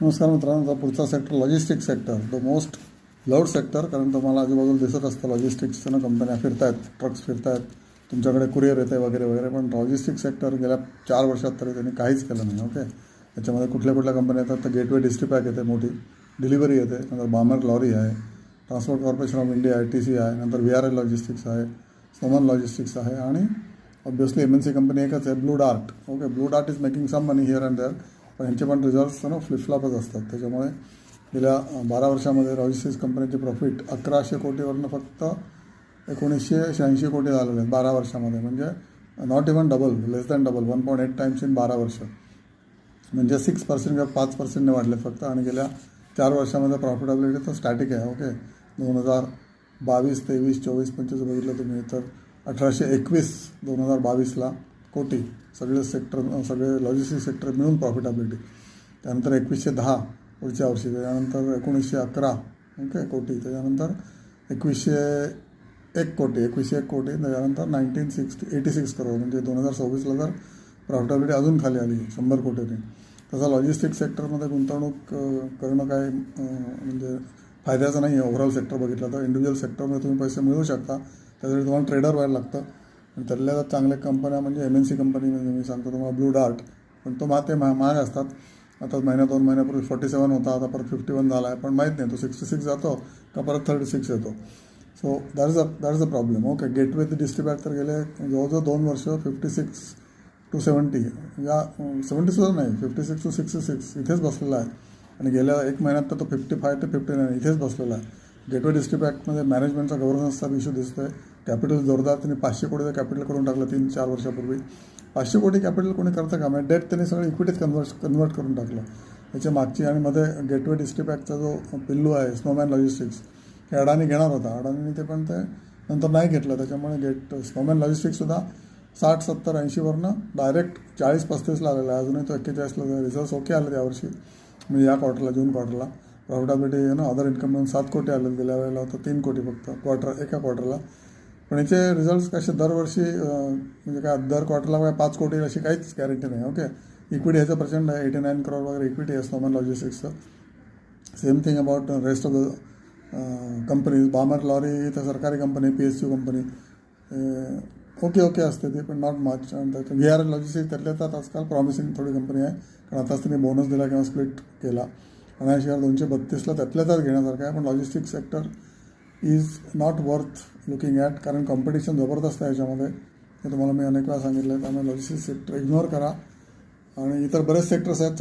नमस्कार मित्रांनो, आता पुढचा sector logistics sector, the most loved sector. कारण तुम्हाला आजूबाजूला दिसत असतं लॉजिस्टिक्सचं ना, कंपन्या फिरत आहेत, ट्रक्स फिरत आहेत, तुमच्याकडे कुरिअर येते वगैरे वगैरे. पण लॉजिस्टिक्स सेक्टर गेल्या 4 वर्षात तरी त्यांनी काहीच केलं नाही. ओके, त्याच्यामध्ये कुठल्या कुठल्या कंपन्या येतात तर गेटवे डिस्ट्रीपॅक येते, मोठी डिलिव्हरी येते, नंतर बामर लॉरी आहे, ट्रान्सपोर्ट कॉर्पोरेशन ऑफ इंडिया आहे, TC आहे, नंतर VRL लॉजिस्टिक्स आहे, स्नोमन लॉजिस्टिक्स आहे, आणि ऑब्वियसली MNC कंपनी एकच आहे, Blue Dart. Okay, Blue Dart is making some money here and there, पण यांचे पण रिझल्ट्स ना फ्लिपफ्लॉपच असतात. त्याच्यामुळे गेल्या 12 वर्षामध्ये लॉजिस्टिक्स कंपनीचे प्रॉफिट 1100 कोटीवरनं फक्त 1986 कोटी झालेले आहेत 12 वर्षामध्ये. म्हणजे not even double, less than double, 1.8 times in 12 वर्ष. म्हणजे 6% किंवा 5%ने वाढले फक्त. आणि गेल्या 4 वर्षामध्ये प्रॉफिटेबिलिटी तर स्टॅटिक आहे. ओके, 2022, 23, 24, 25 बघितलं तुम्ही तर 1821 2022ला कोटी सगळे लॉजिस्टिक्स सेक्टर मिळून प्रॉफिटेबिलिटी. त्यानंतर 2110 पुढच्या वर्षी, त्याच्यानंतर 1911 ओके कोटी, त्याच्यानंतर 2101 कोटी, त्याच्यानंतर 86 करोड. म्हणजे 2024ला तर प्रॉफिटेबिलिटी अजून खाली आली 100 कोटीने. तसं लॉजिस्टिक्स सेक्टरमध्ये गुंतवणूक करणं काय म्हणजे फायद्याचं नाही आहे. ओव्हरऑल सेक्टर बघितलं तर इंडिव्हिज्युअल सेक्टरमध्ये तुम्ही पैसे मिळवू शकता, त्यासाठी तुम्हाला ट्रेडर व्हायला लागतं. आणि त्यातल्या चांगल्या कंपन्या म्हणजे MNC कंपनी, म्हणजे मी सांगतो तुम्हाला ब्लू डार्ट, पण ते महाग असतात. आता 2 महिन्यापूर्वी 47 होता, आता परत 51 झाला आहे, पण माहीत नाही तो 66 जातो का परत 36 येतो. So that is a problem. Okay, gateway ते डिस्ट्रीपॅक तर गेले जवळजवळ 2 वर्ष 56 to 70 या 70 सुद्धा नाही, 56 to 66 इथेच बसलेला आहे. आणि गेल्या 1 महिन्यात तर तो 55 to 59 इथेच बसलेला आहे. गेटवे डिस्ट्रीपॅकमध्ये मॅनेजमेंटचा गव्हर्नन्सचा इश्यू दिसतो आहे. कॅपिटल जोरदार त्यांनी 500 कोटीचं कॅपिटल करून टाकलं 3-4 वर्षापूर्वी. 500 कोटी कॅपिटल कोणी करतं का? म्हणजे डेट त्यांनी सगळं इक्विटीत कन्वर्ट करून टाकलं. त्याच्या मागची आणि मध्ये गेटवे डिस्ट्रीपॅकचा जो पिल्लू आहे स्नोमॅन लॉजिस्टिक्स, हे अडाणी घेणार होता. अडाणीने ते पण ते नंतर नाही घेतलं. त्याच्यामुळे स्नोमॅन लॉजिस्टिक्ससुद्धा 60, 70, 80वरनं डायरेक्ट 40-35ला आलेला आहे. अजूनही तो 41ला. रिझल्ट्स ओके आले त्यावर्षी, म्हणजे या क्वार्टरला, जून क्वार्टरला. प्रॉफिटेबिलिटी आहे ना, अदर इन्कम मिळून 7 कोटी आले. गेल्या वेळेला होतं 3 कोटी फक्त एका क्वार्टरला. पण याचे रिझल्ट्स कसे दरवर्षी म्हणजे काय दर क्वार्टरला काय 5 कोटी अशी काहीच गॅरंटी नाही. ओके, इक्विटी ह्याचं प्रचंड आहे, 89 करोड वगैरे इक्विटी आहे Snowman लॉजिस्टिक्सचं. Same thing about rest of the companies. बामर lorry तर सरकारी कंपनी, PSU कंपनी ओके असते ती, पण नॉट मच. आणि त्याचं VRL लॉजिस्टिक्स त्यातल्या त्यात आजकाल प्रॉमिसिंग थोडी कंपनी आहे, कारण आताच त्यांनी बोनस दिला किंवा स्प्लिट केला. 79,232ला त्यातल्या त्यात घेण्यासारखं आहे. पण logistics sector is not worth looking at, कारण कॉम्पिटिशन जबरदस्त आहे याच्यामध्ये. हे तुम्हाला मी अनेक वेळा सांगितलं आहे. त्यामुळे लॉजिस्टिक्स सेक्टर इग्नोर करा. आणि इतर बरेच सेक्टर्स आहेत